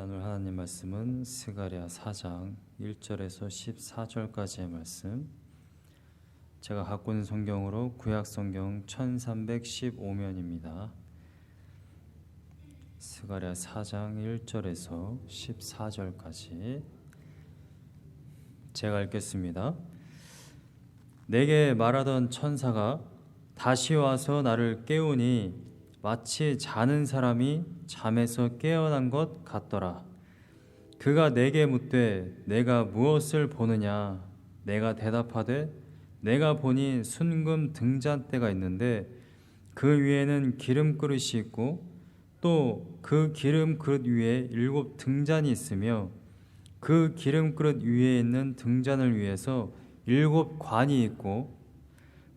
나눌 하나님 말씀은 스가랴 4장 1절에서 14절까지의 말씀. 제가 갖고 있는 성경으로 구약 성경 1315면입니다. 스가랴 4장 1절에서 14절까지 제가 읽겠습니다. 내게 말하던 천사가 다시 와서 나를 깨우니 마치 자는 사람이 잠에서 깨어난 것 같더라. 그가 내게 묻되 내가 무엇을 보느냐? 내가 대답하되 내가 보니 순금 등잔대가 있는데 그 위에는 기름 그릇이 있고 또 그 기름 그릇 위에 7 등잔이 있으며 그 기름 그릇 위에 있는 등잔을 위해서 7 관이 있고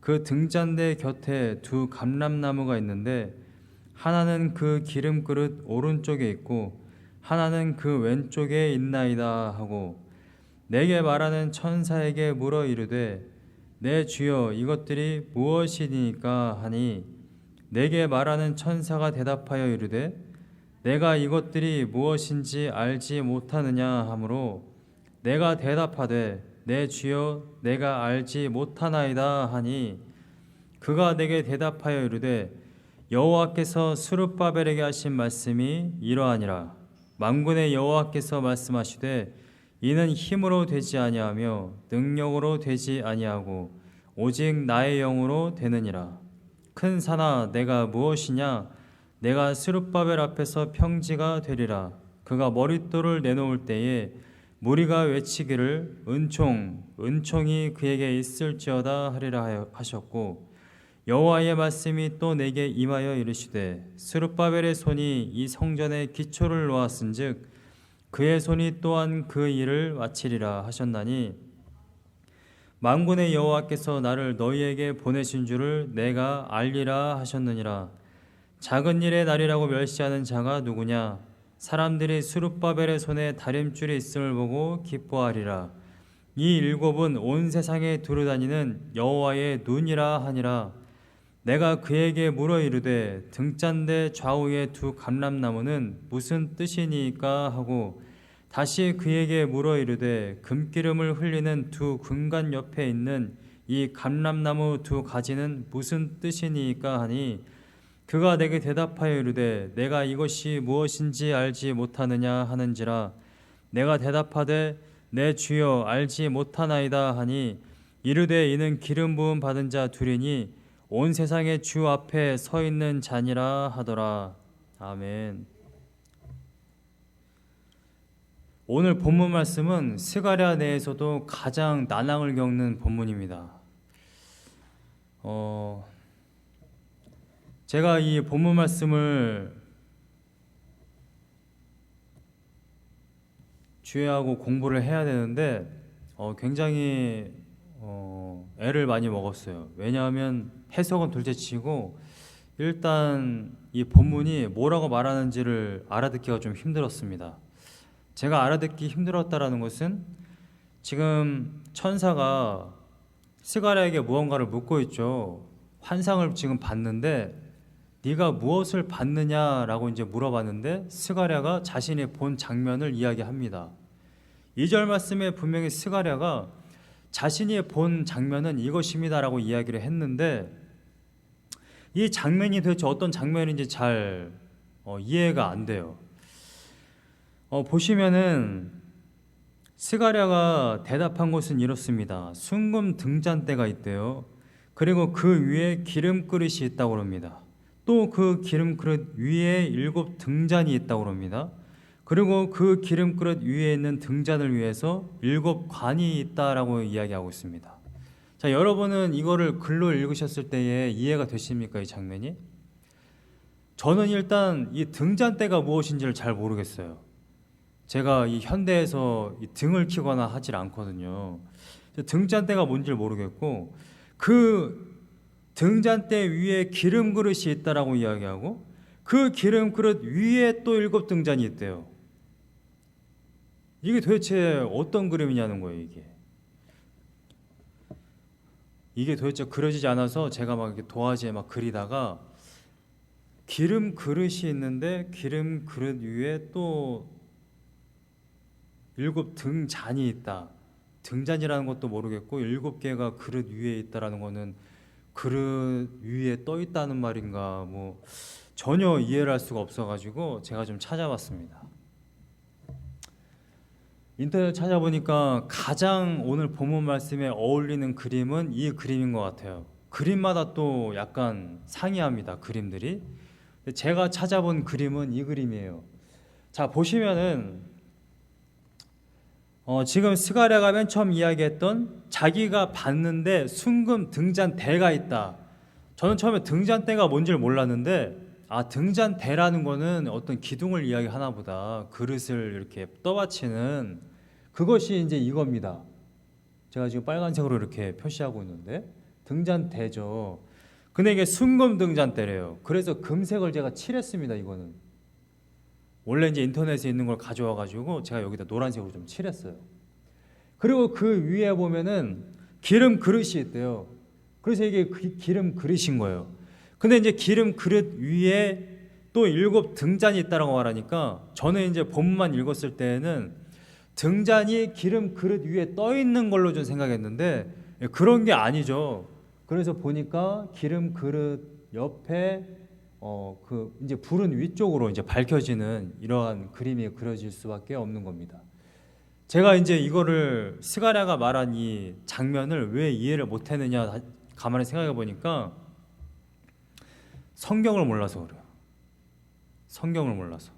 그 등잔대 곁에 2 감람나무가 있는데 하나는 그 기름 그릇 오른쪽에 있고 하나는 그 왼쪽에 있나이다 하고 내게 말하는 천사에게 물어 이르되 내 주여 이것들이 무엇이니까 하니 내게 말하는 천사가 대답하여 이르되 내가 이것들이 무엇인지 알지 못하느냐 하므로 내가 대답하되 내 주여 내가 알지 못하나이다 하니 그가 내게 대답하여 이르되 여호와께서 스룹바벨에게 하신 말씀이 이러하니라. 만군의 여호와께서 말씀하시되 이는 힘으로 되지 아니하며 능력으로 되지 아니하고 오직 나의 영으로 되느니라. 큰 산아 내가 무엇이냐? 내가 스룹바벨 앞에서 평지가 되리라. 그가 머릿돌을 내놓을 때에 무리가 외치기를 은총이 그에게 있을지어다 하리라 하셨고 여호와의 말씀이 또 내게 임하여 이르시되 스룹바벨의 손이 이 성전의 기초를 놓았은즉 그의 손이 또한 그 일을 마치리라 하셨나니 만군의 여호와께서 나를 너희에게 보내신 줄을 내가 알리라 하셨느니라. 작은 일의 날이라고 멸시하는 자가 누구냐? 사람들이 스룹바벨의 손에 다림줄이 있음을 보고 기뻐하리라. 이 7은 온 세상에 두루다니는 여호와의 눈이라 하니라. 내가 그에게 물어 이르되 등잔대 좌우의 2 감람나무는 무슨 뜻이니까 하고 다시 그에게 물어 이르되 금기름을 흘리는 2 금관 옆에 있는 이 감람나무 2 가지는 무슨 뜻이니까 하니 그가 내게 대답하여 이르되 내가 이것이 무엇인지 알지 못하느냐 하는지라. 내가 대답하되 내 주여 알지 못하나이다 하니 이르되 이는 기름 부음 받은 자 2이니 온 세상의 주 앞에 서 있는 자니라 하더라. 아멘. 오늘 본문 말씀은 스가랴 내에서도 가장 난항을 겪는 본문입니다. 제가 이 본문 말씀을 주의하고 공부를 해야 되는데 굉장히 애를 많이 먹었어요. 왜냐하면 해석은 둘째치고 일단 이 본문이 뭐라고 말하는지를 알아듣기가 좀 힘들었습니다. 제가 알아듣기 힘들었다라는 것은 지금 천사가 스가랴에게 무언가를 묻고 있죠. 환상을 지금 봤는데 네가 무엇을 봤느냐라고 이제 물어봤는데 스가랴가 자신이 본 장면을 이야기합니다. 2절 말씀에 분명히 스가랴가 자신이 본 장면은 이것입니다라고 이야기를 했는데 이 장면이 도대체 어떤 장면인지 잘 이해가 안 돼요. 보시면은 스가랴가 대답한 것은 이렇습니다. 순금 등잔대가 있대요. 그리고 그 위에 기름 그릇이 있다고 합니다. 또 그 기름 그릇 위에 7 등잔이 있다고 합니다. 그리고 그 기름 그릇 위에 있는 등잔을 위해서 7 관이 있다라고 이야기하고 있습니다. 자, 여러분은 이거를 글로 읽으셨을 때에 이해가 되십니까? 이 장면이? 저는 일단 이 등잔대가 무엇인지를 잘 모르겠어요. 제가 이 현대에서 이 등을 키거나 하질 않거든요. 등잔대가 뭔지를 모르겠고 그 등잔대 위에 기름 그릇이 있다라고 이야기하고 그 기름 그릇 위에 또 7 등잔이 있대요. 이게 도대체 어떤 그림이냐는 거예요. 이게 도대체 그려지지 않아서 제가 막 이렇게 도화지에 막 그리다가 기름 그릇이 있는데 기름 그릇 위에 또 일곱 등잔이 있다. 등잔이라는 것도 모르겠고 일곱 개가 그릇 위에 있다라는 거는 그릇 위에 떠 있다는 말인가 뭐 전혀 이해를 할 수가 없어가지고 제가 좀 찾아봤습니다. 인터넷 찾아보니까 가장 오늘 본문 말씀에 어울리는 그림은 이 그림인 것 같아요. 그림마다 또 약간 상이합니다. 그림들이. 제가 찾아본 그림은 이 그림이에요. 자, 보시면은 지금 스가랴가 맨 처음 이야기했던 자기가 봤는데 순금 등잔대가 있다. 저는 처음에 등잔대가 뭔지를 몰랐는데 등잔대라는 거는 어떤 기둥을 이야기하나 보다. 그릇을 이렇게 떠받치는 그것이 이제 이겁니다. 제가 지금 빨간색으로 이렇게 표시하고 있는데 등잔대죠. 근데 이게 순금 등잔대래요. 그래서 금색을 제가 칠했습니다. 이거는 원래 이제 인터넷에 있는 걸 가져와 가지고 제가 여기다 노란색으로 좀 칠했어요. 그리고 그 위에 보면은 기름 그릇이 있대요. 그래서 이게 기름 그릇인 거예요. 근데 이제 기름 그릇 위에 또 7 등잔이 있다라고 말하니까 저는 이제 본문만 읽었을 때는 등잔이 기름 그릇 위에 떠 있는 걸로 좀 생각했는데 그런 게 아니죠. 그래서 보니까 기름 그릇 옆에 이제 불은 위쪽으로 이제 밝혀지는 이러한 그림이 그려질 수밖에 없는 겁니다. 제가 이제 이거를 스가랴가 말한 이 장면을 왜 이해를 못했느냐 가만히 생각해 보니까 성경을 몰라서 그래요. 성경을 몰라서.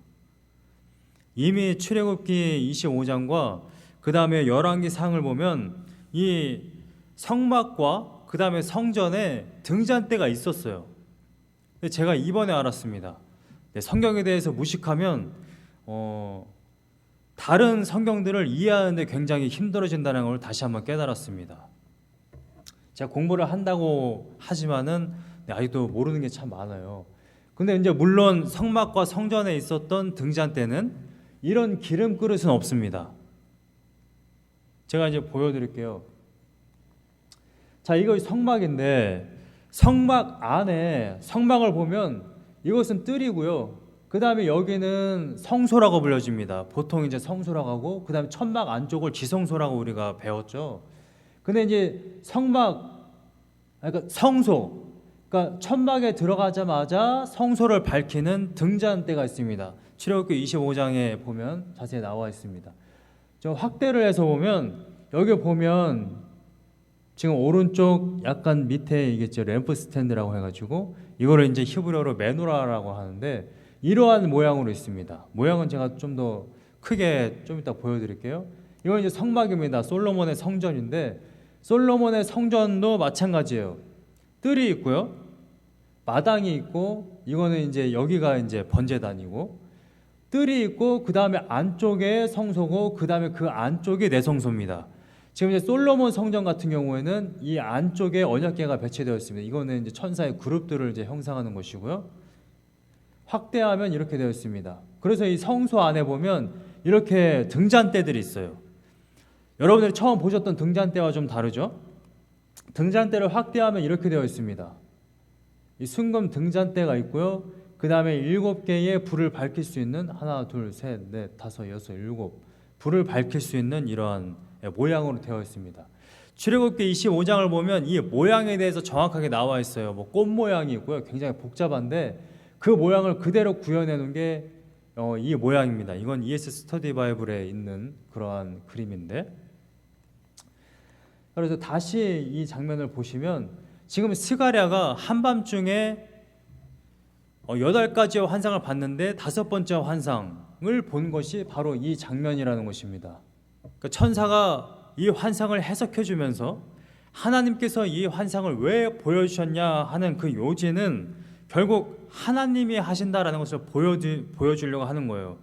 이미 출애굽기 25장과 그 다음에 열왕기상을 보면 이 성막과 그 다음에 성전에 등잔대가 있었어요. 근데 제가 이번에 알았습니다. 성경에 대해서 무식하면 다른 성경들을 이해하는데 굉장히 힘들어진다는 걸 다시 한번 깨달았습니다. 제가 공부를 한다고 하지만은 아직도 모르는 게 참 많아요. 근데 이제 물론 성막과 성전에 있었던 등잔대는 이런 기름 그릇은 없습니다. 제가 이제 보여드릴게요. 자, 이거 성막인데 성막 안에 성막을 보면 이것은 뜰이고요. 그 다음에 여기는 성소라고 불려집니다. 보통 이제 성소라고 하고 그 다음에 천막 안쪽을 지성소라고 우리가 배웠죠. 근데 이제 성막, 그러니까 성소, 그러니까 천막에 들어가자마자 성소를 밝히는 등잔대가 있습니다. 출애굽기 25장에 보면 자세히 나와 있습니다. 좀 확대를 해서 보면 여기 보면 지금 오른쪽 약간 밑에 이게 램프 스탠드라고 해가지고 이거를 이제 히브리어로 메노라라고 하는데 이러한 모양으로 있습니다. 모양은 제가 좀 더 크게 좀 이따 보여드릴게요. 이건 이제 성막입니다. 솔로몬의 성전인데 솔로몬의 성전도 마찬가지예요. 뜰이 있고요, 마당이 있고 이거는 이제 여기가 이제 번제단이고 뜰이 있고 그 다음에 안쪽에 성소고 그 다음에 그 안쪽이 내성소입니다. 지금 이제 솔로몬 성전 같은 경우에는 이 안쪽에 언약궤가 배치되어 있습니다. 이거는 이제 천사의 그룹들을 이제 형상하는 것이고요. 확대하면 이렇게 되어 있습니다. 그래서 이 성소 안에 보면 이렇게 등잔대들이 있어요. 여러분들이 처음 보셨던 등잔대와 좀 다르죠? 등잔대를 확대하면 이렇게 되어 있습니다. 이 순금 등잔대가 있고요. 그 다음에 7개의 불을 밝힐 수 있는 하나, 둘, 셋, 넷, 다섯, 여섯, 7 불을 밝힐 수 있는 이러한 모양으로 되어 있습니다. 출애굽기 25장을 보면 이 모양에 대해서 정확하게 나와 있어요. 뭐 꽃 모양이 있고요. 굉장히 복잡한데 그 모양을 그대로 구현해 놓은 게 이 모양입니다. 이건 ES 스터디 바이블에 있는 그러한 그림인데, 그래서 다시 이 장면을 보시면 지금 스가랴가 한밤중에 8가지의 환상을 봤는데 5번째 환상을 본 것이 바로 이 장면이라는 것입니다. 그러니까 천사가 이 환상을 해석해 주면서 하나님께서 이 환상을 왜 보여주셨냐 하는 그 요지는 결국 하나님이 하신다라는 것을 보여주려고 하는 거예요.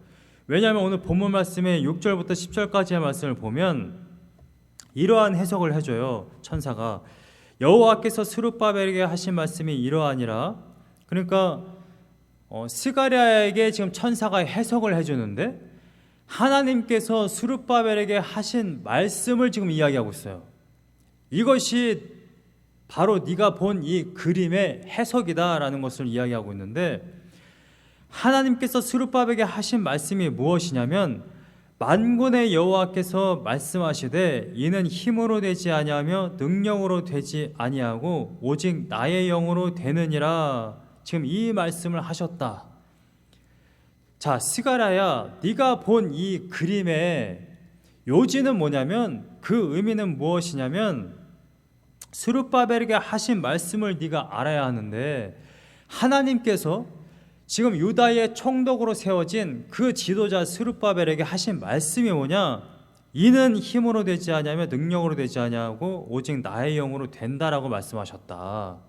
왜냐하면 오늘 본문 말씀의 6절부터 10절까지의 말씀을 보면 이러한 해석을 해줘요. 천사가 여호와께서 스룹바벨에게 하신 말씀이 이러하니라. 그러니까 스가랴에게 지금 천사가 해석을 해주는데 하나님께서 스룹바벨에게 하신 말씀을 지금 이야기하고 있어요. 이것이 바로 네가 본 이 그림의 해석이다라는 것을 이야기하고 있는데, 하나님께서 스룹바벨에게 하신 말씀이 무엇이냐면 만군의 여호와께서 말씀하시되 이는 힘으로 되지 아니하며 능력으로 되지 아니하고 오직 나의 영으로 되느니라. 지금 이 말씀을 하셨다. 자, 스가랴야, 네가 본 이 그림의 요지는 뭐냐면, 그 의미는 무엇이냐면 스룹바벨에게 하신 말씀을 네가 알아야 하는데, 하나님께서 지금 유다의 총독으로 세워진 그 지도자 스룹바벨에게 하신 말씀이 뭐냐? 이는 힘으로 되지 아니하며 능력으로 되지 아니하고 오직 나의 영으로 된다라고 말씀하셨다.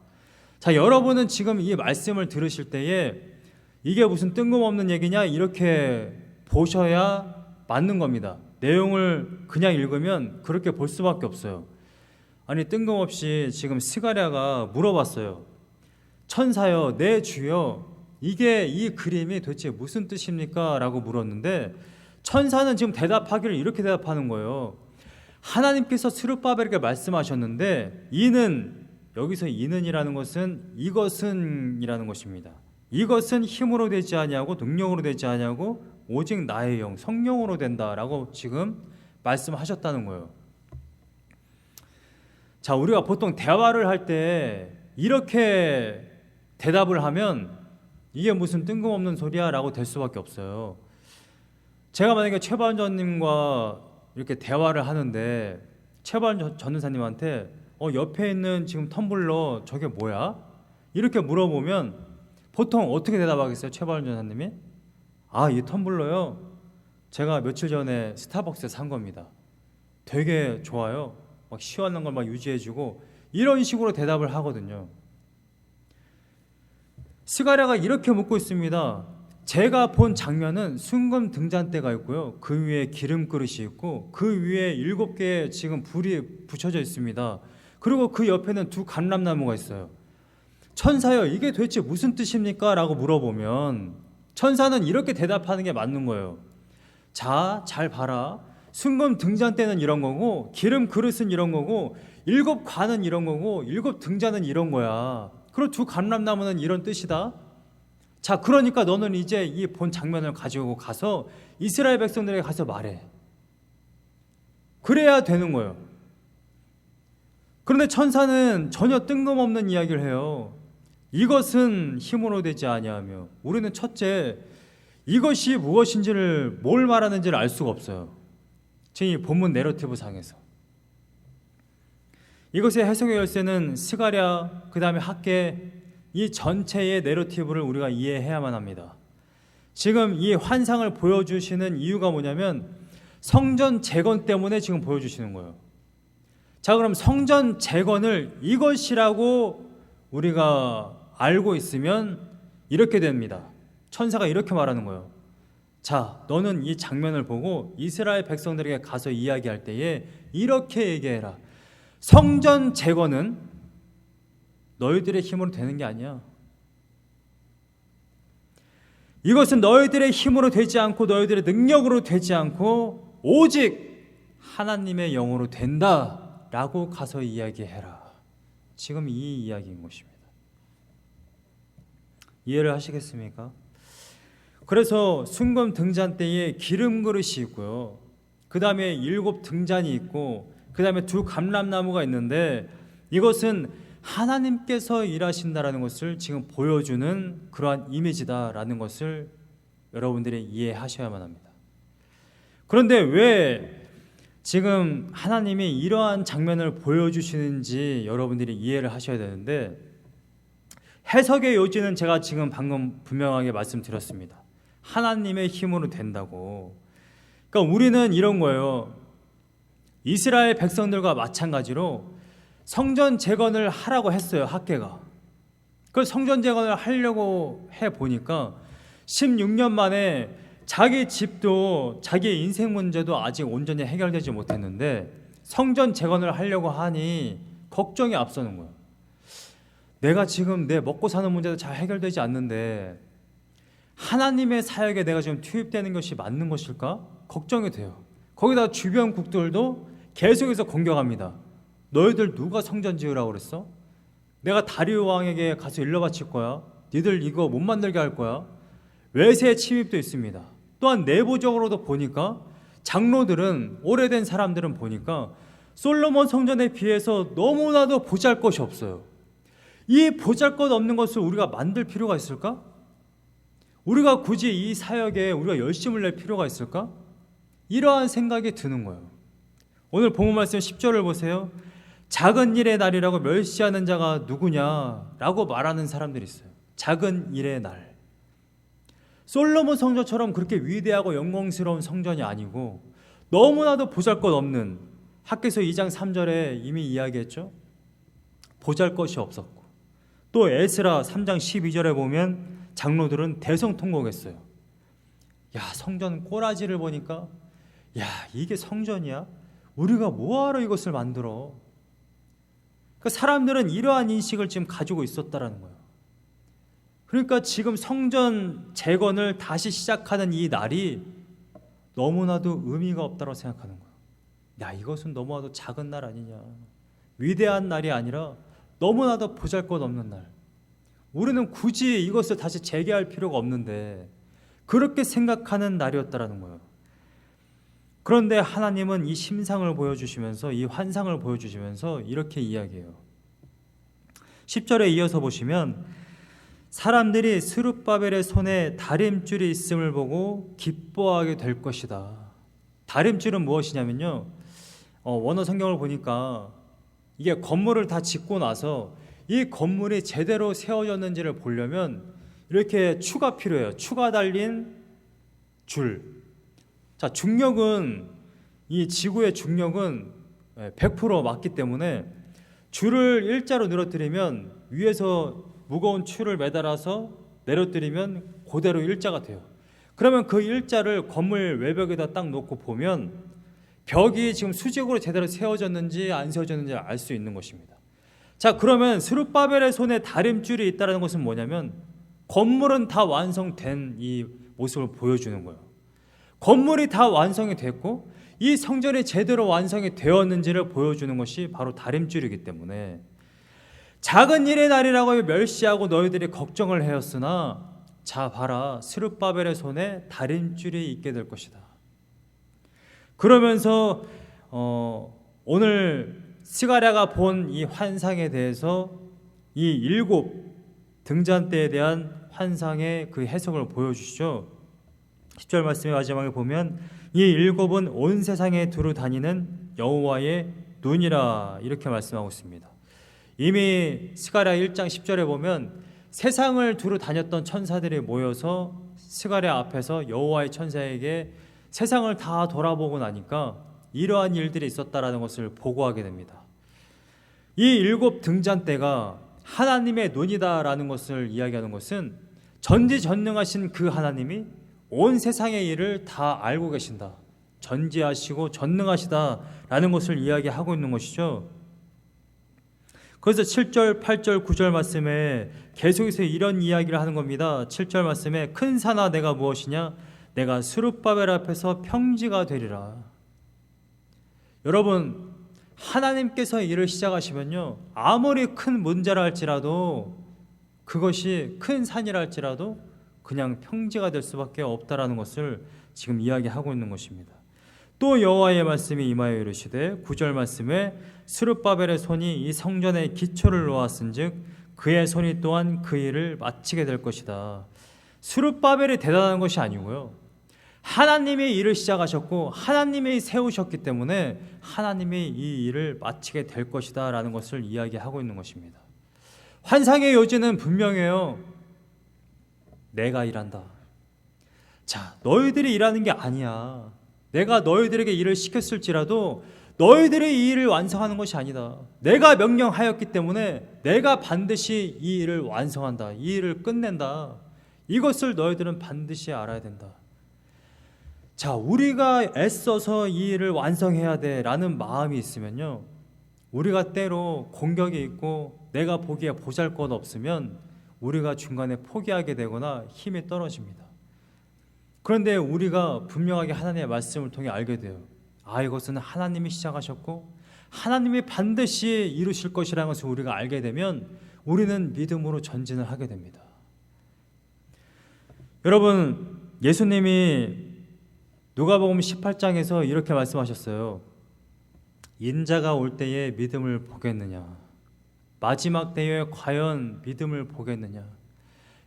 자, 여러분은 지금 이 말씀을 들으실 때에 이게 무슨 뜬금없는 얘기냐 이렇게 보셔야 맞는 겁니다. 내용을 그냥 읽으면 그렇게 볼 수밖에 없어요. 아니, 뜬금없이 지금 스가랴가 물어봤어요. 천사여, 내 주여, 이게 이 그림이 도대체 무슨 뜻입니까? 라고 물었는데 천사는 지금 대답하기를 이렇게 대답하는 거예요. 하나님께서 스룹바벨에게 말씀하셨는데 이는, 여기서 이는이라는 것은 이것은 이라는 것입니다. 이것은 힘으로 되지 아니하고 능력으로 되지 아니하고 오직 나의 영, 성령으로 된다라고 지금 말씀하셨다는 거예요. 자, 우리가 보통 대화를 할 때 이렇게 대답을 하면 이게 무슨 뜬금없는 소리야 라고 될 수밖에 없어요. 제가 만약에 최반전님과 이렇게 대화를 하는데 최반전 전사님한테 옆에 있는 지금 텀블러 저게 뭐야? 이렇게 물어보면 보통 어떻게 대답하겠어요? 최반전 전사님이? 아, 이 텀블러요? 제가 며칠 전에 스타벅스에 산 겁니다. 되게 좋아요. 막 시원한 걸 막 유지해주고 이런 식으로 대답을 하거든요. 스가랴가 이렇게 묻고 있습니다. 제가 본 장면은 순금 등잔대가 있고요. 그 위에 기름 그릇이 있고 그 위에 7개의 지금 불이 붙여져 있습니다. 그리고 그 옆에는 2 감람나무가 있어요. 천사여, 이게 도대체 무슨 뜻입니까? 라고 물어보면 천사는 이렇게 대답하는 게 맞는 거예요. 자, 잘 봐라. 순금 등잔대는 이런 거고 기름 그릇은 이런 거고 7관은 이런 거고 7 등잔은 이런 거야. 그리고 2 감람나무는 이런 뜻이다. 자, 그러니까 너는 이제 이 본 장면을 가지고 가서 이스라엘 백성들에게 가서 말해. 그래야 되는 거예요. 그런데 천사는 전혀 뜬금없는 이야기를 해요. 이것은 힘으로 되지 아니하며. 우리는 첫째, 이것이 무엇인지를, 뭘 말하는지를 알 수가 없어요. 지금 이 본문 내러티브 상에서 이것의 해석의 열쇠는 스가랴, 그 다음에 학개, 이 전체의 내러티브를 우리가 이해해야만 합니다. 지금 이 환상을 보여주시는 이유가 뭐냐면 성전 재건 때문에 지금 보여주시는 거예요. 자, 그럼 성전 재건을 이것이라고 우리가 알고 있으면 이렇게 됩니다. 천사가 이렇게 말하는 거예요. 자, 너는 이 장면을 보고 이스라엘 백성들에게 가서 이야기할 때에 이렇게 얘기해라. 성전 재건은 너희들의 힘으로 되는 게 아니야. 이것은 너희들의 힘으로 되지 않고 너희들의 능력으로 되지 않고 오직 하나님의 영으로 된다라고 가서 이야기해라. 지금 이 이야기인 것입니다. 이해를 하시겠습니까? 그래서 순금 등잔대에 기름 그릇이 있고요. 그 다음에 7 등잔이 있고 그 다음에 2 감람나무가 있는데 이것은 하나님께서 일하신다라는 것을 지금 보여주는 그러한 이미지다라는 것을 여러분들이 이해하셔야만 합니다. 그런데 왜 지금 하나님이 이러한 장면을 보여주시는지 여러분들이 이해를 하셔야 되는데, 해석의 요지는 제가 지금 방금 분명하게 말씀드렸습니다. 하나님의 힘으로 된다고. 그러니까 우리는 이런 거예요. 이스라엘 백성들과 마찬가지로 성전 재건을 하라고 했어요, 학개가. 그 성전 재건을 하려고 해보니까 16년 만에 자기 집도 자기 인생 문제도 아직 온전히 해결되지 못했는데 성전 재건을 하려고 하니 걱정이 앞서는 거예요. 내가 지금 내 먹고 사는 문제도 잘 해결되지 않는데 하나님의 사역에 내가 지금 투입되는 것이 맞는 것일까? 걱정이 돼요. 거기다 주변국들도 계속해서 공격합니다. 너희들 누가 성전 지으라고 그랬어? 내가 다리오 왕에게 가서 일러 바칠 거야. 니들 이거 못 만들게 할 거야. 외세 침입도 있습니다. 또한 내부적으로도 보니까 장로들은, 오래된 사람들은 보니까 솔로몬 성전에 비해서 너무나도 보잘것이 없어요. 이 보잘것 없는 것을 우리가 만들 필요가 있을까? 우리가 굳이 이 사역에 우리가 열심을 낼 필요가 있을까? 이러한 생각이 드는 거예요. 오늘 본문 말씀 10절을 보세요. 작은 일의 날이라고 멸시하는 자가 누구냐라고 말하는 사람들이 있어요. 작은 일의 날. 솔로몬 성전처럼 그렇게 위대하고 영광스러운 성전이 아니고 너무나도 보잘것없는, 학개서 2장 3절에 이미 이야기했죠. 보잘것이 없었고, 또 에스라 3장 12절에 보면 장로들은 대성통곡했어요. 야, 성전 꼬라지를 보니까, 야, 이게 성전이야? 우리가 뭐하러 이것을 만들어? 그 사람들은 이러한 인식을 지금 가지고 있었다라는 거예요. 그러니까 지금 성전 재건을 다시 시작하는 이 날이 너무나도 의미가 없다고 생각하는 거예요. 야, 이것은 너무나도 작은 날 아니냐. 위대한 날이 아니라 너무나도 보잘것없는 날. 우리는 굳이 이것을 다시 재개할 필요가 없는데 그렇게 생각하는 날이었다라는 거예요. 그런데 하나님은 이 심상을 보여주시면서, 이 환상을 보여주시면서 이렇게 이야기해요. 10절에 이어서 보시면 사람들이 스룹바벨의 손에 다림줄이 있음을 보고 기뻐하게 될 것이다. 다림줄은 무엇이냐면요, 원어 성경을 보니까 이게 건물을 다 짓고 나서 이 건물이 제대로 세워졌는지를 보려면 이렇게 추가 필요해요. 추가 달린 줄. 자, 중력은, 이 지구의 중력은 100% 맞기 때문에 줄을 일자로 늘어뜨리면 위에서 무거운 추를 매달아서 내려뜨리면 그대로 일자가 돼요. 그러면 그 일자를 건물 외벽에다 딱 놓고 보면 벽이 지금 수직으로 제대로 세워졌는지 안 세워졌는지 알 수 있는 것입니다. 자, 그러면 스룹바벨의 손에 다림줄이 있다는 것은 뭐냐면 건물은 다 완성된 이 모습을 보여주는 거예요. 건물이 다 완성이 됐고 이 성전이 제대로 완성이 되었는지를 보여주는 것이 바로 다림줄이기 때문에, 작은 일의 날이라고 멸시하고 너희들이 걱정을 해왔으나 자 봐라, 스룹바벨의 손에 다림줄이 있게 될 것이다. 그러면서 오늘 스가랴가 본 이 환상에 대해서 이 7 등잔대에 대한 환상의 그 해석을 보여주시죠. 10절 말씀의 마지막에 보면 이 7은 온 세상에 두루 다니는 여호와의 눈이라, 이렇게 말씀하고 있습니다. 이미 스가랴 1장 10절에 보면 세상을 두루 다녔던 천사들이 모여서 스가랴 앞에서 여호와의 천사에게 세상을 다 돌아보고 나니까 이러한 일들이 있었다라는 것을 보고하게 됩니다. 이 7 등잔대가 하나님의 눈이다라는 것을 이야기하는 것은 전지전능하신 그 하나님이 온 세상의 일을 다 알고 계신다, 전지하시고 전능하시다라는 것을 이야기하고 있는 것이죠. 그래서 7절, 8절, 9절 말씀에 계속해서 이런 이야기를 하는 겁니다. 7절 말씀에 큰 산아 내가 무엇이냐, 내가 스룹바벨 앞에서 평지가 되리라. 여러분, 하나님께서 일을 시작하시면요, 아무리 큰 문제라 할지라도, 그것이 큰 산이라 할지라도 그냥 평지가 될 수밖에 없다라는 것을 지금 이야기하고 있는 것입니다. 또 여호와의 말씀이 임하여 이르시되 9절 말씀에 스룹바벨의 손이 이 성전의 기초를 놓았은즉 그의 손이 또한 그 일을 마치게 될 것이다. 스룹바벨이 대단한 것이 아니고요, 하나님이 일을 시작하셨고 하나님이 세우셨기 때문에 하나님이 이 일을 마치게 될 것이다 라는 것을 이야기하고 있는 것입니다. 환상의 요지는 분명해요. 내가 일한다. 자, 너희들이 일하는 게 아니야. 내가 너희들에게 일을 시켰을지라도 너희들이 이 일을 완성하는 것이 아니다. 내가 명령하였기 때문에 내가 반드시 이 일을 완성한다. 이 일을 끝낸다. 이것을 너희들은 반드시 알아야 된다. 자, 우리가 애써서 이 일을 완성해야 돼 라는 마음이 있으면요, 우리가 때로 공격이 있고 내가 보기에 보잘것 없으면 우리가 중간에 포기하게 되거나 힘이 떨어집니다. 그런데 우리가 분명하게 하나님의 말씀을 통해 알게 돼요. 아, 이것은 하나님이 시작하셨고 하나님이 반드시 이루실 것이라는 것을 우리가 알게 되면 우리는 믿음으로 전진을 하게 됩니다. 여러분, 예수님이 누가복음 18장에서 이렇게 말씀하셨어요. 인자가 올 때에 믿음을 보겠느냐? 마지막 때에 과연 믿음을 보겠느냐?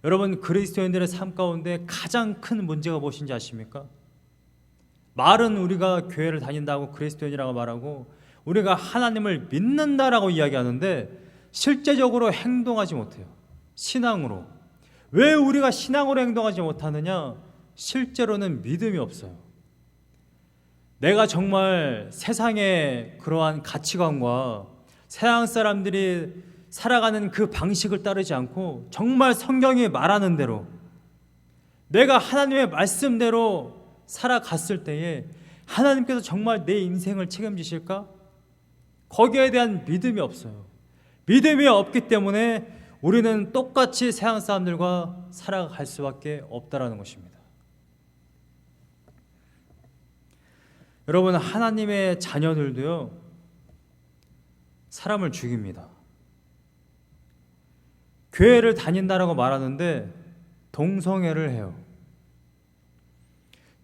여러분, 그리스도인들의 삶 가운데 가장 큰 문제가 무엇인지 아십니까? 말은 우리가 교회를 다닌다고 그리스도인이라고 말하고 우리가 하나님을 믿는다라고 이야기하는데 실제적으로 행동하지 못해요. 신앙으로. 왜 우리가 신앙으로 행동하지 못하느냐? 실제로는 믿음이 없어요. 내가 정말 세상의 그러한 가치관과 세상 사람들이 살아가는 그 방식을 따르지 않고 정말 성경이 말하는 대로 내가 하나님의 말씀대로 살아갔을 때에 하나님께서 정말 내 인생을 책임지실까? 거기에 대한 믿음이 없어요. 믿음이 없기 때문에 우리는 똑같이 세상 사람들과 살아갈 수밖에 없다라는 것입니다. 여러분, 하나님의 자녀들도요, 사람을 죽입니다. 교회를 다닌다라고 말하는데 동성애를 해요.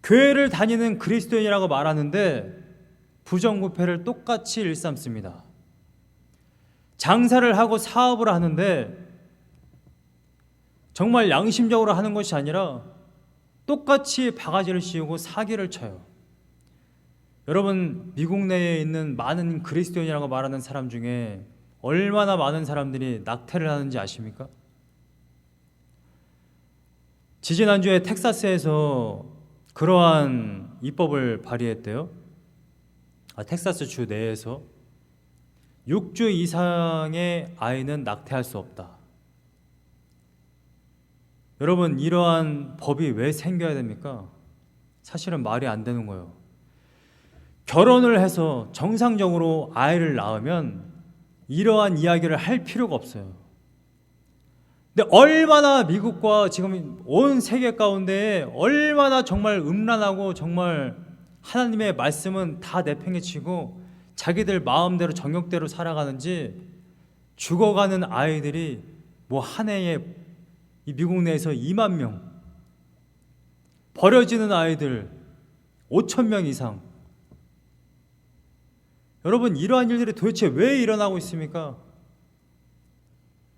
교회를 다니는 그리스도인이라고 말하는데 부정부패를 똑같이 일삼습니다. 장사를 하고 사업을 하는데 정말 양심적으로 하는 것이 아니라 똑같이 바가지를 씌우고 사기를 쳐요. 여러분, 미국 내에 있는 많은 그리스도인이라고 말하는 사람 중에 얼마나 많은 사람들이 낙태를 하는지 아십니까? 지지난주에 텍사스에서 그러한 입법을 발의했대요. 텍사스 주 내에서 6주 이상의 아이는 낙태할 수 없다. 여러분, 이러한 법이 왜 생겨야 됩니까? 사실은 말이 안 되는 거예요. 결혼을 해서 정상적으로 아이를 낳으면 이러한 이야기를 할 필요가 없어요. 근데 얼마나 미국과 지금 온 세계 가운데 얼마나 정말 음란하고 정말 하나님의 말씀은 다 내팽개치고 자기들 마음대로 정욕대로 살아가는지 죽어가는 아이들이 뭐 한 해에 이 미국 내에서 2만 명, 버려지는 아이들 5천 명 이상. 여러분, 이러한 일들이 도대체 왜 일어나고 있습니까?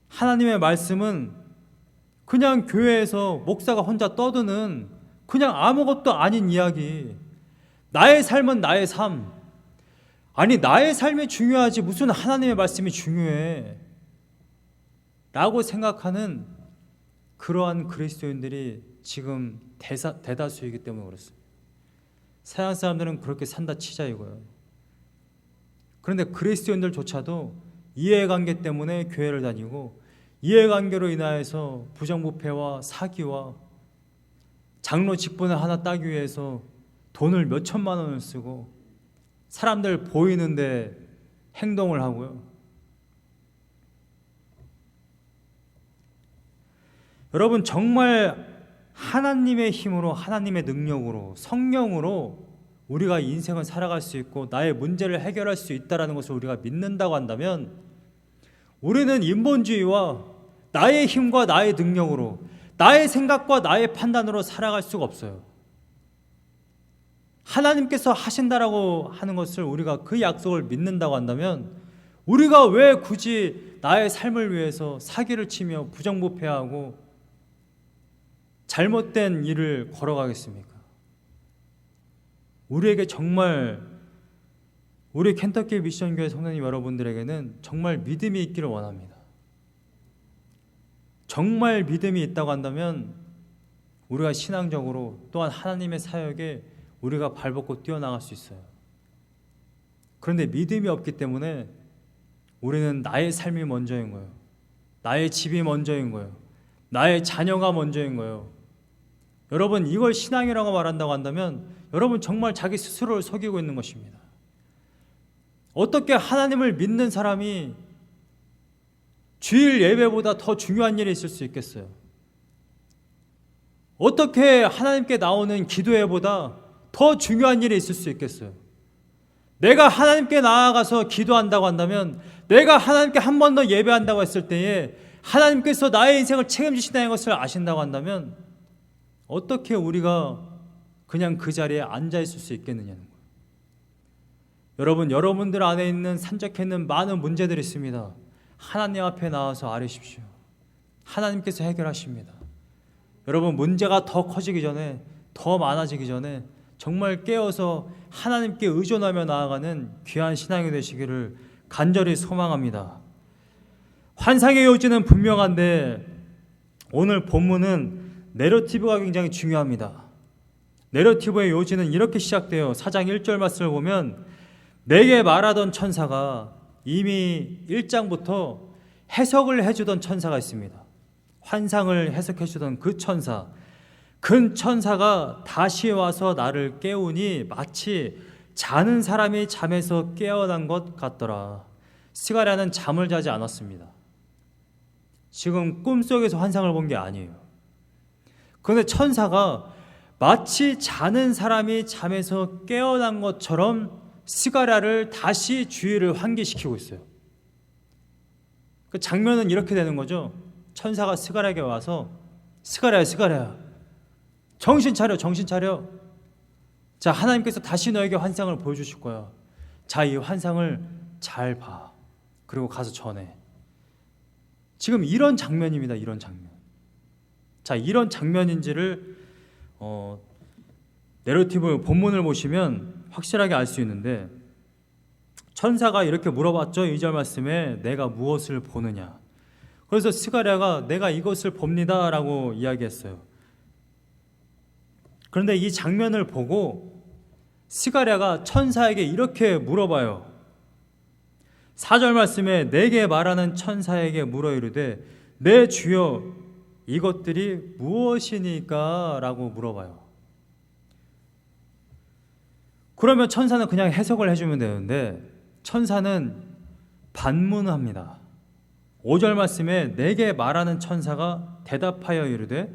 하나님의 말씀은 그냥 교회에서 목사가 혼자 떠드는 그냥 아무것도 아닌 이야기. 나의 삶은 나의 삶. 아니, 나의 삶이 중요하지 무슨 하나님의 말씀이 중요해 라고 생각하는 그러한 그리스도인들이 지금 대다수이기 때문에 그렇습니다. 서양 사람들은 그렇게 산다 치자 이거예요. 그런데 그리스도인들조차도 이해관계 때문에 교회를 다니고 이해관계로 인하여서 부정부패와 사기와 장로 직분을 하나 따기 위해서 돈을 몇 천만 원을 쓰고 사람들 보이는데 행동을 하고요. 여러분, 정말 하나님의 힘으로, 하나님의 능력으로, 성령으로 우리가 인생을 살아갈 수 있고 나의 문제를 해결할 수 있다는 것을 우리가 믿는다고 한다면 우리는 인본주의와 나의 힘과 나의 능력으로, 나의 생각과 나의 판단으로 살아갈 수가 없어요. 하나님께서 하신다라고 하는 것을 우리가 그 약속을 믿는다고 한다면 우리가 왜 굳이 나의 삶을 위해서 사기를 치며 부정부패하고 잘못된 일을 걸어가겠습니까? 우리에게 정말, 우리 켄터키 미션교회 성도님 여러분들에게는 정말 믿음이 있기를 원합니다. 정말 믿음이 있다고 한다면 우리가 신앙적으로 또한 하나님의 사역에 우리가 발벗고 뛰어나갈 수 있어요. 그런데 믿음이 없기 때문에 우리는 나의 삶이 먼저인 거예요. 나의 집이 먼저인 거예요. 나의 자녀가 먼저인 거예요. 여러분, 이걸 신앙이라고 말한다고 한다면 여러분 정말 자기 스스로를 속이고 있는 것입니다. 어떻게 하나님을 믿는 사람이 주일 예배보다 더 중요한 일이 있을 수 있겠어요? 어떻게 하나님께 나오는 기도회보다 더 중요한 일이 있을 수 있겠어요? 내가 하나님께 나아가서 기도한다고 한다면, 내가 하나님께 한 번 더 예배한다고 했을 때에 하나님께서 나의 인생을 책임지신다는 것을 아신다고 한다면 어떻게 우리가 그냥 그 자리에 앉아 있을 수 있겠느냐는 거예요. 여러분, 여러분들 안에 있는 산적해 있는 많은 문제들이 있습니다. 하나님 앞에 나와서 아뢰십시오. 하나님께서 해결하십니다. 여러분, 문제가 더 커지기 전에, 더 많아지기 전에 정말 깨어서 하나님께 의존하며 나아가는 귀한 신앙이 되시기를 간절히 소망합니다. 환상의 요지는 분명한데 오늘 본문은 내러티브가 굉장히 중요합니다. 내러티브의 요지는 이렇게 시작돼요. 4장 1절 말씀을 보면 내게 말하던 천사가, 이미 1장부터 해석을 해주던 천사가 있습니다. 환상을 해석해주던 그 천사, 그 천사가 다시 와서 나를 깨우니 마치 자는 사람이 잠에서 깨어난 것 같더라. 스가랴는 잠을 자지 않았습니다. 지금 꿈속에서 환상을 본 게 아니에요. 그런데 천사가 마치 자는 사람이 잠에서 깨어난 것처럼 스가랴를 다시 주의를 환기시키고 있어요. 그 장면은 이렇게 되는 거죠. 천사가 스가랴에게 와서 스가랴야, 스가랴야, 정신 차려, 정신 차려. 자, 하나님께서 다시 너에게 환상을 보여주실 거야. 자, 이 환상을 잘 봐. 그리고 가서 전해. 지금 이런 장면입니다. 이런 장면. 자, 이런 장면인지를 내러티브 본문을 보시면 확실하게 알 수 있는데, 천사가 이렇게 물어봤죠. 2절 말씀에 내가 무엇을 보느냐. 그래서 스가랴가 내가 이것을 봅니다 라고 이야기했어요. 그런데 이 장면을 보고 스가랴가 천사에게 이렇게 물어봐요. 4절 말씀에 내게 말하는 천사에게 물어 이르되 내 주여 이것들이 무엇이니까 라고 물어봐요. 그러면 천사는 그냥 해석을 해주면 되는데 천사는 반문합니다. 5절 말씀에 내게 말하는 천사가 대답하여 이르되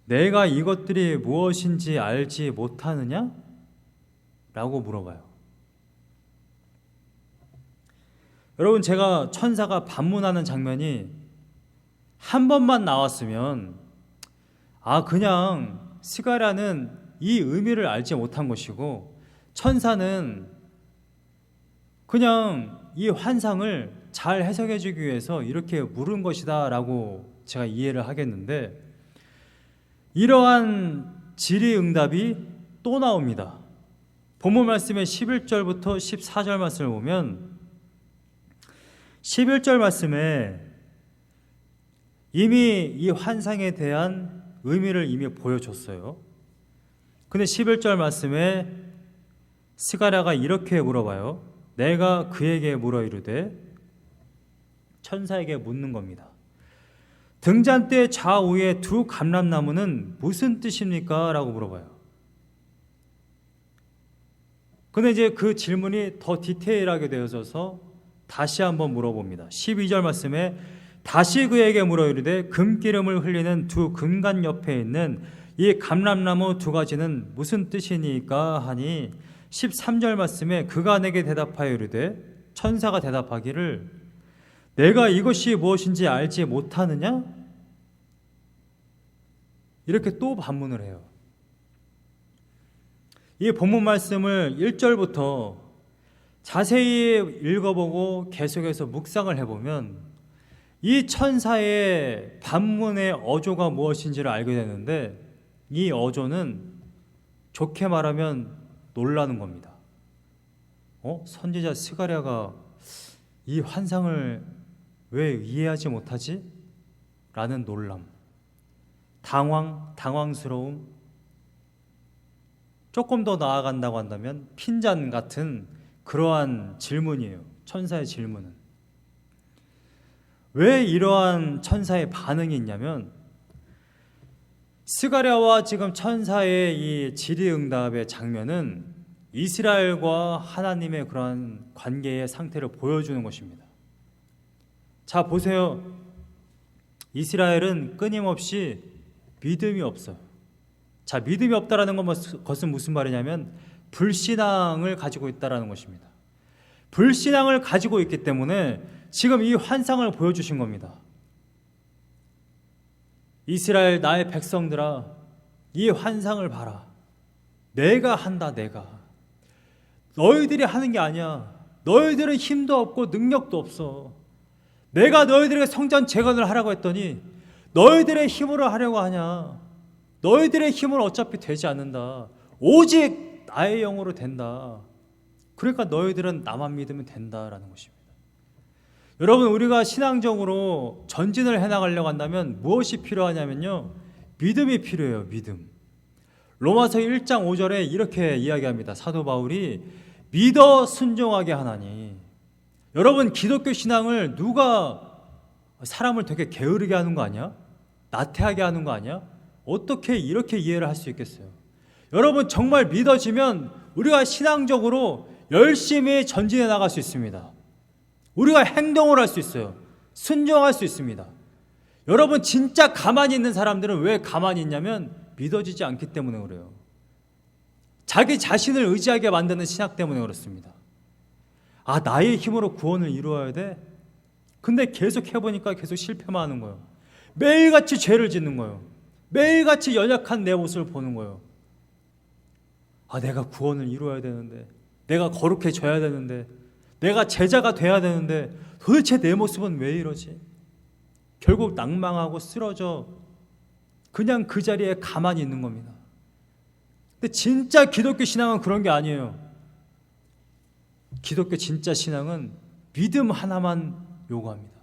내가 이것들이 무엇인지 알지 못하느냐? 라고 물어봐요. 여러분, 제가 천사가 반문하는 장면이 한 번만 나왔으면 그냥 스가랴는 이 의미를 알지 못한 것이고 천사는 그냥 이 환상을 잘 해석해 주기 위해서 이렇게 물은 것이다 라고 제가 이해를 하겠는데, 이러한 질의응답이 또 나옵니다. 본문 말씀의 11절부터 14절 말씀을 보면 11절 말씀에 이미 이 환상에 대한 의미를 이미 보여줬어요. 근데 11절 말씀에 스가랴가 이렇게 물어봐요. 내가 그에게 물어 이르되, 천사에게 묻는 겁니다. 등잔대 좌우에 두 감람나무는 무슨 뜻입니까? 라고 물어봐요. 근데 이제 그 질문이 더 디테일하게 되어져서 다시 한번 물어봅니다. 12절 말씀에 다시 그에게 물어 이르되 금기름을 흘리는 두 금관 옆에 있는 이 감람나무 두 가지는 무슨 뜻이니까 하니 13절 말씀에 그가 내게 대답하여 이르되, 천사가 대답하기를 내가 이것이 무엇인지 알지 못하느냐? 이렇게 또 반문을 해요. 이 본문 말씀을 1절부터 자세히 읽어보고 계속해서 묵상을 해보면 이 천사의 반문의 어조가 무엇인지를 알게 되는데, 이 어조는 좋게 말하면 놀라는 겁니다. 선지자 스가랴가 이 환상을 왜 이해하지 못하지? 라는 놀람, 당황스러움, 조금 더 나아간다고 한다면 핀잔 같은 그러한 질문이에요. 천사의 질문은. 왜 이러한 천사의 반응이 있냐면, 스가랴와 지금 천사의 이 질의응답의 장면은 이스라엘과 하나님의 그러한 관계의 상태를 보여주는 것입니다. 자, 보세요. 이스라엘은 끊임없이 믿음이 없어요. 자, 믿음이 없다라는 것은 무슨 말이냐면 불신앙을 가지고 있다라는 것입니다. 불신앙을 가지고 있기 때문에 지금 이 환상을 보여주신 겁니다. 이스라엘 나의 백성들아, 이 환상을 봐라. 내가 한다, 내가. 너희들이 하는 게 아니야. 너희들은 힘도 없고 능력도 없어. 내가 너희들에게 성전 재건을 하라고 했더니 너희들의 힘으로 하려고 하냐. 너희들의 힘은 어차피 되지 않는다. 오직 나의 영으로 된다. 그러니까 너희들은 나만 믿으면 된다라는 것입니다. 여러분, 우리가 신앙적으로 전진을 해나가려고 한다면 무엇이 필요하냐면요, 믿음이 필요해요. 믿음. 로마서 1장 5절에 이렇게 이야기합니다. 사도 바울이 믿어 순종하게 하나니. 여러분, 기독교 신앙을 누가 사람을 되게 게으르게 하는 거 아니야? 나태하게 하는 거 아니야? 어떻게 이렇게 이해를 할 수 있겠어요? 여러분, 정말 믿어지면 우리가 신앙적으로 열심히 전진해 나갈 수 있습니다. 우리가 행동을 할 수 있어요. 순종할 수 있습니다. 여러분, 진짜 가만히 있는 사람들은 왜 가만히 있냐면 믿어지지 않기 때문에 그래요. 자기 자신을 의지하게 만드는 신학 때문에 그렇습니다. 아, 나의 힘으로 구원을 이루어야 돼? 근데 계속 해보니까 계속 실패만 하는 거예요. 매일같이 죄를 짓는 거예요. 매일같이 연약한 내 모습을 보는 거예요. 아, 내가 구원을 이루어야 되는데, 내가 거룩해져야 되는데, 내가 제자가 돼야 되는데 도대체 내 모습은 왜 이러지? 결국 낭망하고 쓰러져 그냥 그 자리에 가만히 있는 겁니다. 근데 진짜 기독교 신앙은 그런 게 아니에요. 기독교 진짜 신앙은 믿음 하나만 요구합니다.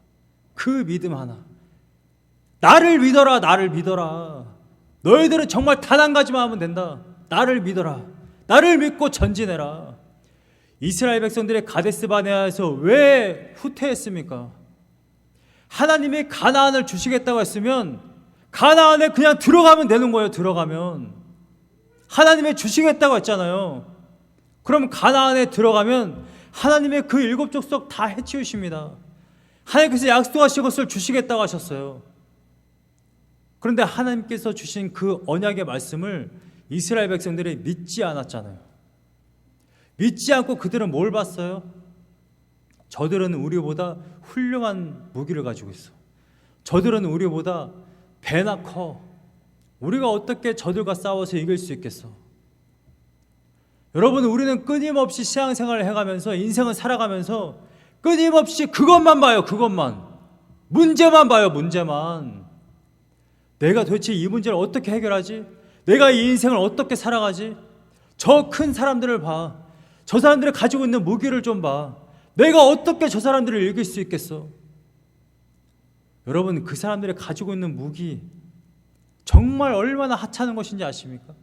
그 믿음 하나. 나를 믿어라, 나를 믿어라. 너희들은 정말 단 한 가지만 하면 된다. 나를 믿어라. 나를 믿고 전진해라. 이스라엘 백성들의 가데스 바네아에서 왜 후퇴했습니까? 하나님이 가나안을 주시겠다고 했으면 가나안에 그냥 들어가면 되는 거예요. 들어가면 하나님이 주시겠다고 했잖아요. 그럼 가나안에 들어가면 하나님의 그 7 족속 다 해치우십니다. 하나님께서 약속하신 것을 주시겠다고 하셨어요. 그런데 하나님께서 주신 그 언약의 말씀을 이스라엘 백성들이 믿지 않았잖아요. 믿지 않고 그들은 뭘 봤어요? 저들은 우리보다 훌륭한 무기를 가지고 있어. 저들은 우리보다 배나 커. 우리가 어떻게 저들과 싸워서 이길 수 있겠어? 여러분, 우리는 끊임없이 신앙생활을 해가면서 인생을 살아가면서 끊임없이 그것만 봐요. 그것만. 문제만 봐요. 문제만. 내가 도대체 이 문제를 어떻게 해결하지? 내가 이 인생을 어떻게 살아가지? 저 큰 사람들을 봐. 저 사람들이 가지고 있는 무기를 좀 봐. 내가 어떻게 저 사람들을 이길 수 있겠어? 여러분, 그 사람들이 가지고 있는 무기 정말 얼마나 하찮은 것인지 아십니까?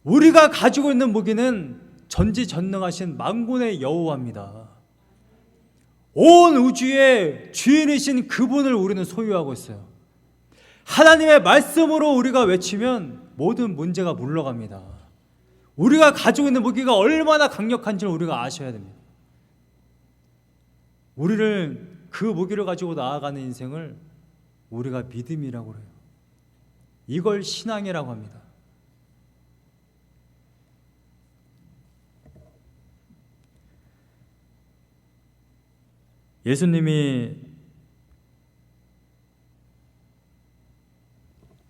우리가 가지고 있는 무기는 전지전능하신 만군의 여호와입니다. 온 우주의 주인이신 그분을 우리는 소유하고 있어요. 하나님의 말씀으로 우리가 외치면 모든 문제가 물러갑니다. 우리가 가지고 있는 무기가 얼마나 강력한지를 우리가 아셔야 됩니다. 우리를 그 무기를 가지고 나아가는 인생을 우리가 믿음이라고 해요. 이걸 신앙이라고 합니다. 예수님이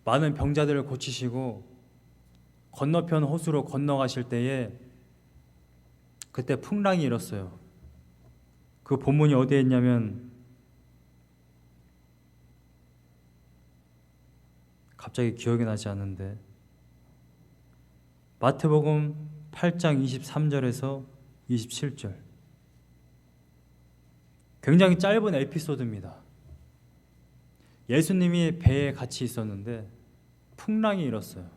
많은 병자들을 고치시고 건너편 호수로 건너가실 때에 그때 풍랑이 일었어요. 그 본문이 어디에 있냐면 갑자기 기억이 나지 않는데 마태복음 8장 23절에서 27절. 굉장히 짧은 에피소드입니다. 예수님이 배에 같이 있었는데 풍랑이 일었어요.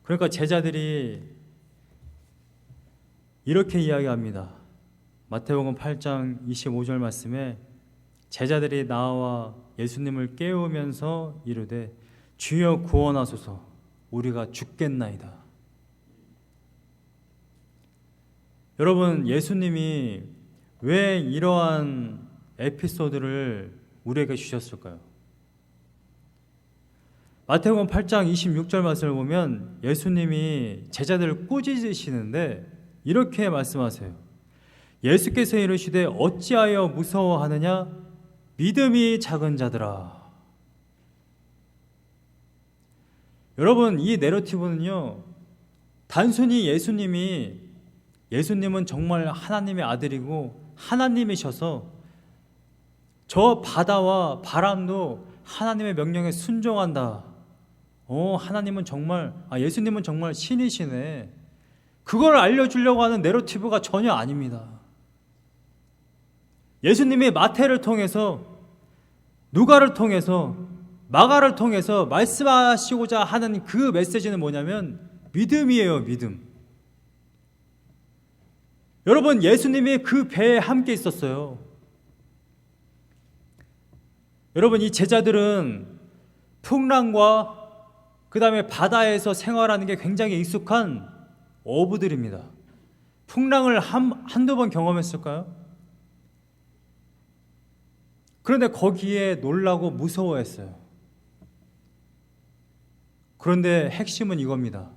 그러니까 제자들이 이렇게 이야기합니다. 마태복음 8장 25절 말씀에 제자들이 나와 예수님을 깨우면서 이르되 주여 구원하소서 우리가 죽겠나이다. 여러분, 예수님이 왜 이러한 에피소드를 우리에게 주셨을까요? 마태복음 8장 26절 말씀을 보면 예수님이 제자들을 꾸짖으시는데 이렇게 말씀하세요. 예수께서 이르시되 어찌하여 무서워하느냐? 믿음이 작은 자들아. 여러분, 이 내러티브는요, 단순히 예수님은 정말 하나님의 아들이고 하나님이셔서 저 바다와 바람도 하나님의 명령에 순종한다. 예수님은 정말 신이시네. 그걸 알려주려고 하는 내러티브가 전혀 아닙니다. 예수님이 마태를 통해서, 누가를 통해서, 마가를 통해서 말씀하시고자 하는 그 메시지는 뭐냐면 믿음이에요, 믿음. 여러분, 예수님이 그 배에 함께 있었어요. 여러분, 이 제자들은 풍랑과 그 다음에 바다에서 생활하는 게 굉장히 익숙한 어부들입니다. 풍랑을 한두 번 경험했을까요? 그런데 거기에 놀라고 무서워했어요. 그런데 핵심은 이겁니다.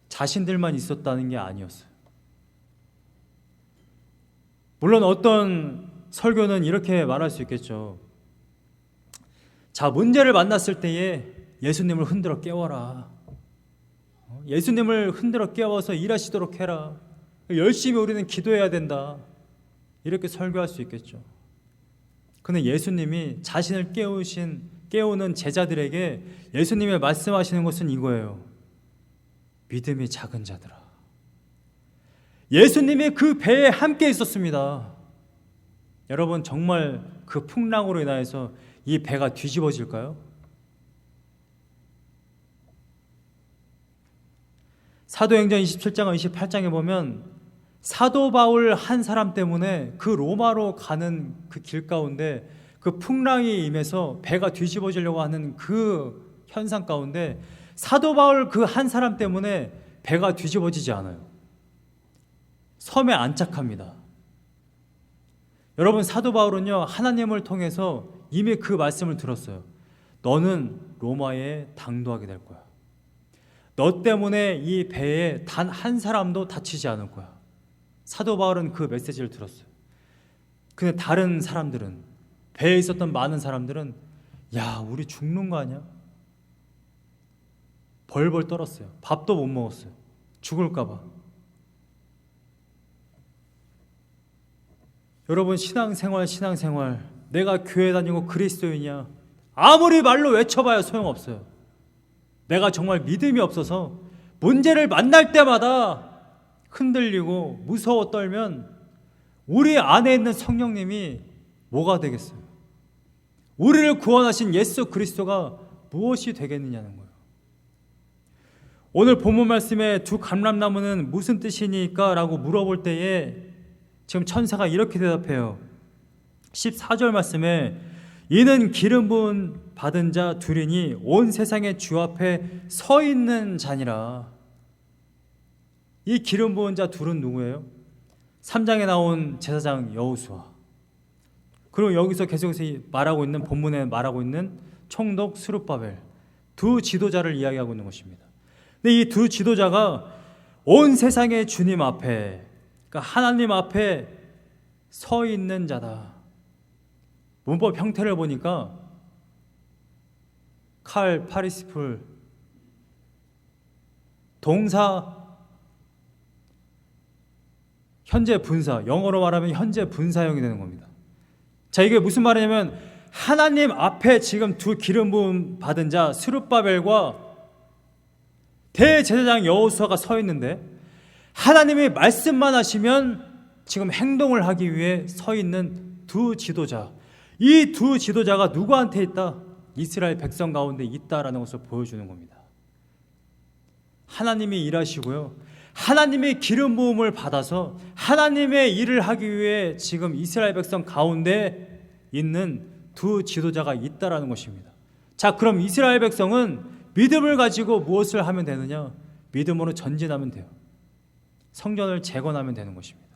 자신들만 있었다는 게 아니었어요. 물론 어떤 설교는 이렇게 말할 수 있겠죠. 자, 문제를 만났을 때에 예수님을 흔들어 깨워라. 예수님을 흔들어 깨워서 일하시도록 해라. 열심히 우리는 기도해야 된다. 이렇게 설교할 수 있겠죠. 근데 예수님이 자신을 깨우는 제자들에게 예수님이 말씀하시는 것은 이거예요. 믿음이 작은 자들아. 예수님이 그 배에 함께 있었습니다. 여러분, 정말 그 풍랑으로 인하여서 이 배가 뒤집어질까요? 사도행전 27장 28장에 보면 사도 바울 한 사람 때문에 그 로마로 가는 그 길 가운데 그 풍랑이 임해서 배가 뒤집어지려고 하는 그 현상 가운데 사도 바울 그 한 사람 때문에 배가 뒤집어지지 않아요. 섬에 안착합니다. 여러분, 사도 바울은요, 하나님을 통해서 이미 그 말씀을 들었어요. 너는 로마에 당도하게 될 거야. 너 때문에 이 배에 단 한 사람도 다치지 않을 거야. 사도 바울은 그 메시지를 들었어요. 근데 다른 사람들은, 배에 있었던 많은 사람들은 야, 우리 죽는 거 아니야? 벌벌 떨었어요. 밥도 못 먹었어요. 죽을까 봐. 여러분, 신앙생활, 내가 교회 다니고 그리스도인이야, 아무리 말로 외쳐봐야 소용없어요. 내가 정말 믿음이 없어서 문제를 만날 때마다 흔들리고 무서워 떨면 우리 안에 있는 성령님이 뭐가 되겠어요? 우리를 구원하신 예수 그리스도가 무엇이 되겠느냐는 거예요. 오늘 본문 말씀에 두 감람나무는 무슨 뜻이니까? 라고 물어볼 때에 지금 천사가 이렇게 대답해요. 14절 말씀에 이는 기름 부음 받은 자 둘이니 온 세상의 주 앞에 서 있는 자니라. 이 기름 부은 자 둘은 누구예요? 3장에 나온 제사장 여호수아, 그리고 여기서 계속해서 말하고 있는, 본문에 말하고 있는 총독 스룹바벨, 두 지도자를 이야기하고 있는 것입니다. 근데 이 두 지도자가 온 세상의 주님 앞에, 그러니까 하나님 앞에 서 있는 자다. 문법 형태를 보니까 칼, 파리시플, 동사, 현재 분사, 영어로 말하면 현재 분사형이 되는 겁니다. 자, 이게 무슨 말이냐면 하나님 앞에 지금 두 기름 부음 받은 자 스룹바벨과 대제사장 여호수아가 서 있는데, 하나님이 말씀만 하시면 지금 행동을 하기 위해 서 있는 두 지도자, 이 두 지도자가 누구한테 있다? 이스라엘 백성 가운데 있다라는 것을 보여주는 겁니다. 하나님이 일하시고요, 하나님의 기름 부음을 받아서 하나님의 일을 하기 위해 지금 이스라엘 백성 가운데 있는 두 지도자가 있다라는 것입니다. 자, 그럼 이스라엘 백성은 믿음을 가지고 무엇을 하면 되느냐? 믿음으로 전진하면 돼요. 성전을 재건하면 되는 것입니다.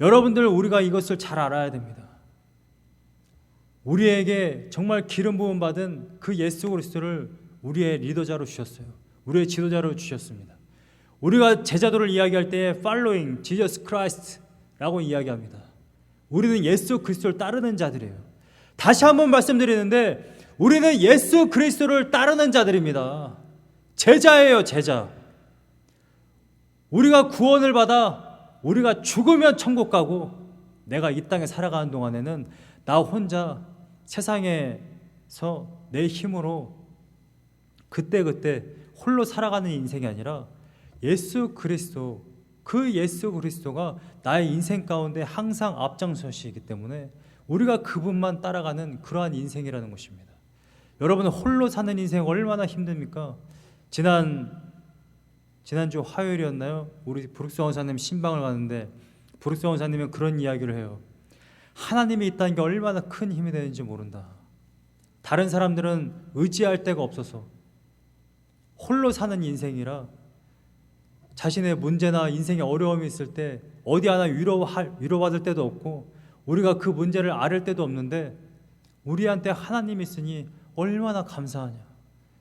여러분들, 우리가 이것을 잘 알아야 됩니다. 우리에게 정말 기름 부음 받은 그 예수 그리스도를 우리의 리더자로 주셨어요. 우리의 지도자로 주셨습니다. 우리가 제자도를 이야기할 때 following Jesus Christ라고 이야기합니다. 우리는 예수 그리스도를 따르는 자들이에요. 다시 한번 말씀드리는데 우리는 예수 그리스도를 따르는 자들입니다. 제자예요, 제자. 우리가 구원을 받아 우리가 죽으면 천국 가고 내가 이 땅에 살아가는 동안에는 나 혼자 세상에서 내 힘으로 그때그때 홀로 살아가는 인생이 아니라 예수 그리스도, 그 예수 그리스도가 나의 인생 가운데 항상 앞장서시기 때문에 우리가 그분만 따라가는 그러한 인생이라는 것입니다. 여러분, 홀로 사는 인생 얼마나 힘듭니까? 지난주 화요일이었나요? 우리 브룩스 원사님 신방을 가는데 브룩스 원사님은 그런 이야기를 해요. 하나님이 있다는 게 얼마나 큰 힘이 되는지 모른다. 다른 사람들은 의지할 데가 없어서 홀로 사는 인생이라 자신의 문제나 인생에 어려움이 있을 때 어디 하나 위로받을 데도 없고 우리가 그 문제를 앓을 데도 없는데 우리한테 하나님이 있으니 얼마나 감사하냐.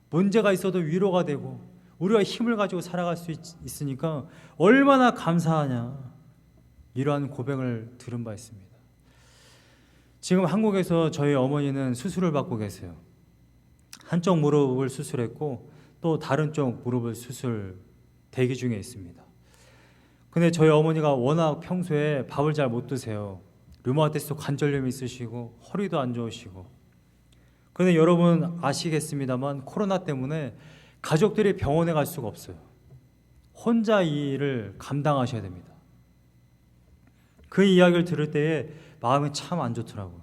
문제가 있어도 위로가 되고 우리가 힘을 가지고 살아갈 수 있으니까 얼마나 감사하냐. 이러한 고백을 들은 바 있습니다. 지금 한국에서 저희 어머니는 수술을 받고 계세요. 한쪽 무릎을 수술했고 또 다른 쪽 무릎을 수술 대기 중에 있습니다. 근데 저희 어머니가 워낙 평소에 밥을 잘 못 드세요. 류마티스 관절염이 있으시고 허리도 안 좋으시고. 그런데 여러분 아시겠습니다만 코로나 때문에 가족들이 병원에 갈 수가 없어요. 혼자 이 일을 감당하셔야 됩니다. 그 이야기를 들을 때에 마음이 참 안 좋더라고요.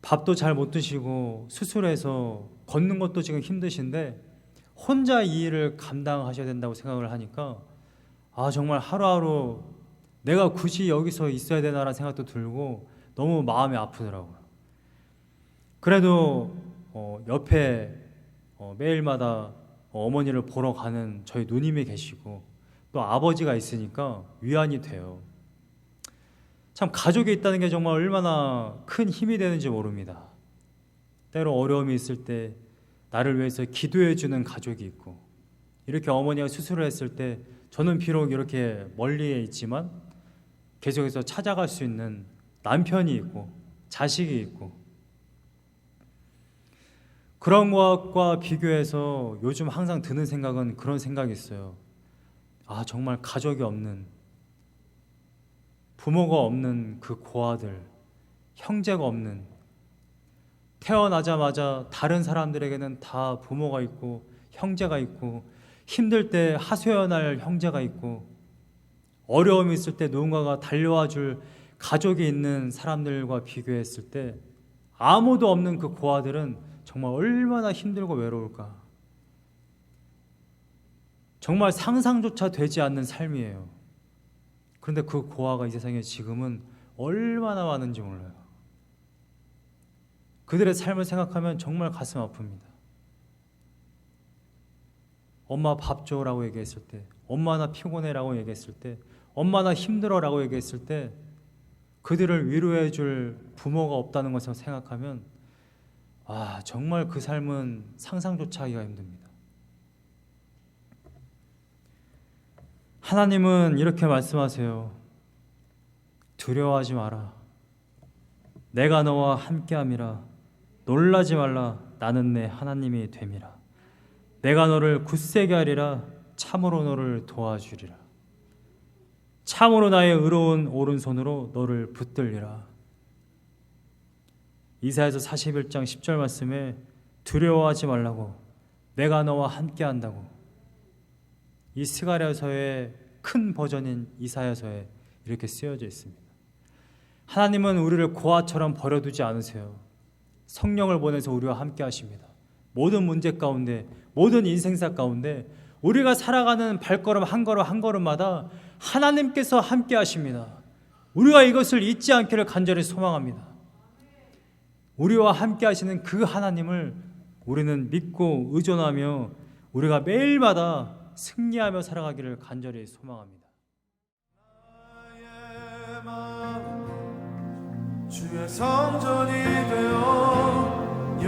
밥도 잘 못 드시고 수술해서 걷는 것도 지금 힘드신데 혼자 이 일을 감당하셔야 된다고 생각을 하니까 정말 하루하루 내가 굳이 여기서 있어야 되나라는 생각도 들고 너무 마음이 아프더라고요. 그래도 옆에 매일마다 어머니를 보러 가는 저희 누님이 계시고 또 아버지가 있으니까 위안이 돼요. 참 가족이 있다는 게 정말 얼마나 큰 힘이 되는지 모릅니다. 때로 어려움이 있을 때 나를 위해서 기도해 주는 가족이 있고 이렇게 어머니가 수술을 했을 때 저는 비록 이렇게 멀리에 있지만 계속해서 찾아갈 수 있는 남편이 있고 자식이 있고 그런 것과 비교해서 요즘 항상 드는 생각은 그런 생각이 있어요. 정말 가족이 없는, 부모가 없는 그 고아들, 형제가 없는, 태어나자마자 다른 사람들에게는 다 부모가 있고 형제가 있고 힘들 때 하소연할 형제가 있고 어려움이 있을 때 누군가가 달려와 줄 가족이 있는 사람들과 비교했을 때 아무도 없는 그 고아들은 정말 얼마나 힘들고 외로울까. 정말 상상조차 되지 않는 삶이에요. 그런데 그 고아가 이 세상에 지금은 얼마나 많은지 몰라요. 그들의 삶을 생각하면 정말 가슴 아픕니다. 엄마 밥 줘라고 얘기했을 때, 엄마 나 피곤해라고 얘기했을 때, 엄마 나 힘들어라고 얘기했을 때 그들을 위로해 줄 부모가 없다는 것을 생각하면 정말 그 삶은 상상조차 하기가 힘듭니다. 하나님은 이렇게 말씀하세요. 두려워하지 마라. 내가 너와 함께함이라. 놀라지 말라. 나는 내 하나님이 됨이라. 내가 너를 굳세게 하리라. 참으로 너를 도와주리라. 참으로 나의 의로운 오른손으로 너를 붙들리라. 이사야서 41장 10절 말씀에 두려워하지 말라고, 내가 너와 함께한다고, 이 스가랴서의 큰 버전인 이사야서에 이렇게 쓰여져 있습니다. 하나님은 우리를 고아처럼 버려두지 않으세요. 성령을 보내서 우리와 함께 하십니다. 모든 문제 가운데, 모든 인생사 가운데 우리가 살아가는 발걸음 한 걸음 한 걸음마다 하나님께서 함께 하십니다. 우리가 이것을 잊지 않기를 간절히 소망합니다. 우리와 함께 하시는 그 하나님을 우리는 믿고 의존하며 우리가 매일마다 승리하며 살아가기를 간절히 소망합니다. 나의 마음 주의 성전이 되어